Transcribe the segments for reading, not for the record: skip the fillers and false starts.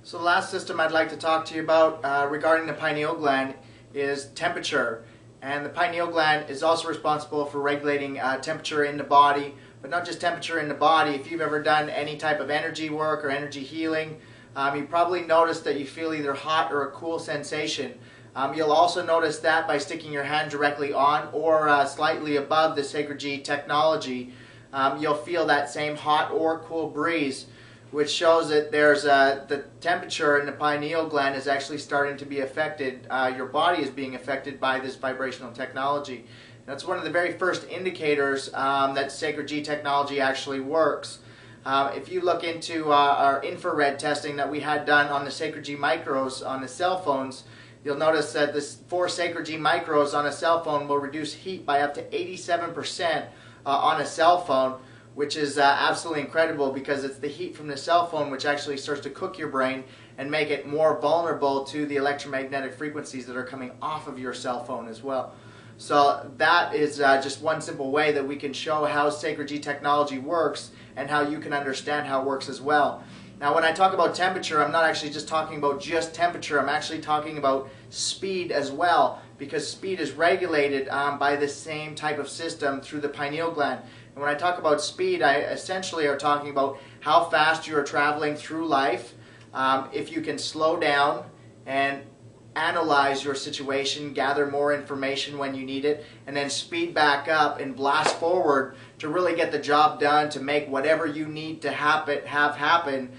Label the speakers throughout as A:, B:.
A: So the last system I'd like to talk to you about regarding the pineal gland is temperature. And the pineal gland is also responsible for regulating temperature in the body, but not just temperature in the body. If you've ever done any type of energy work or energy healing, you probably noticed that you feel either hot or a cool sensation. You'll also notice that by sticking your hand directly on or slightly above the Sacred G technology. You'll feel that same hot or cool breeze, which shows that there's the temperature in the pineal gland is actually starting to be affected. Your body is being affected by this vibrational technology. That's one of the very first indicators that Sacred G technology actually works. If you look into our infrared testing that we had done on the Sacred G micros on the cell phones, you'll notice that this 4 Sacred G micros on a cell phone will reduce heat by up to 87% on a cell phone, which is absolutely incredible, because it's the heat from the cell phone which actually starts to cook your brain and make it more vulnerable to the electromagnetic frequencies that are coming off of your cell phone as well. So that is just one simple way that we can show how Sacred G technology works and how you can understand how it works as well. Now, when I talk about temperature, I'm not actually just talking about just temperature. I'm actually talking about speed as well, because speed is regulated by the same type of system through the pineal gland. And when I talk about speed, I essentially are talking about how fast you are traveling through life. If you can slow down and analyze your situation, gather more information when you need it, and then speed back up and blast forward to really get the job done, to make whatever you need to have happen,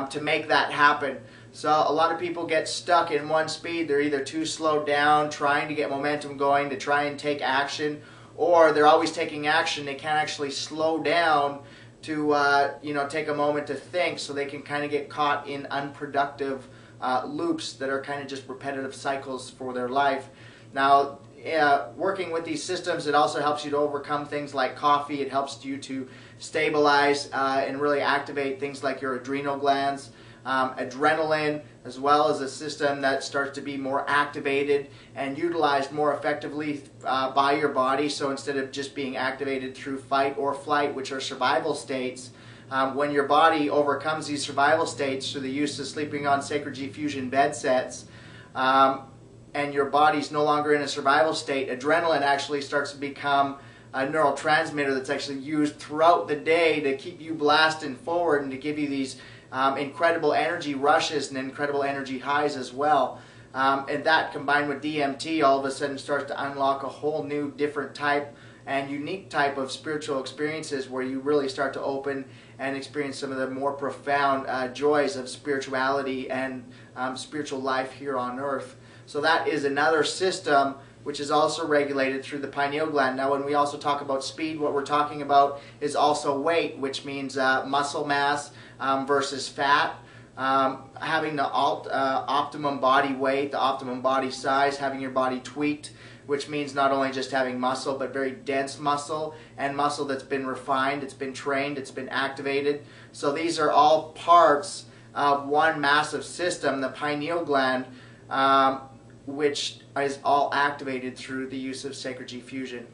A: to make that happen. So a lot of people get stuck in one speed. They're either too slowed down, trying to get momentum going to try and take action, or they're always taking action. They can't actually slow down to take a moment to think, so they can kind of get caught in unproductive loops that are kind of just repetitive cycles for their life. Now, working with these systems, it also helps you to overcome things like coffee. It helps you to stabilize and really activate things like your adrenal glands. Adrenaline, as well as a system that starts to be more activated and utilized more effectively by your body. So instead of just being activated through fight or flight, which are survival states, when your body overcomes these survival states through the use of sleeping on Sacred G Fusion bed sets, and your body's no longer in a survival state, adrenaline actually starts to become a neurotransmitter that's actually used throughout the day to keep you blasting forward and to give you these incredible energy rushes and incredible energy highs as well. And that, combined with DMT, all of a sudden starts to unlock a whole new different type and unique type of spiritual experiences, where you really start to open and experience some of the more profound joys of spirituality and spiritual life here on earth. So that is another system which is also regulated through the pineal gland. Now, when we also talk about speed, what we're talking about is also weight, which means muscle mass versus fat. Having the optimum body weight, the optimum body size, having your body tweaked, which means not only just having muscle, but very dense muscle, and muscle that's been refined, it's been trained, it's been activated. So these are all parts of one massive system, the pineal gland, which is all activated through the use of Sacred G Fusion.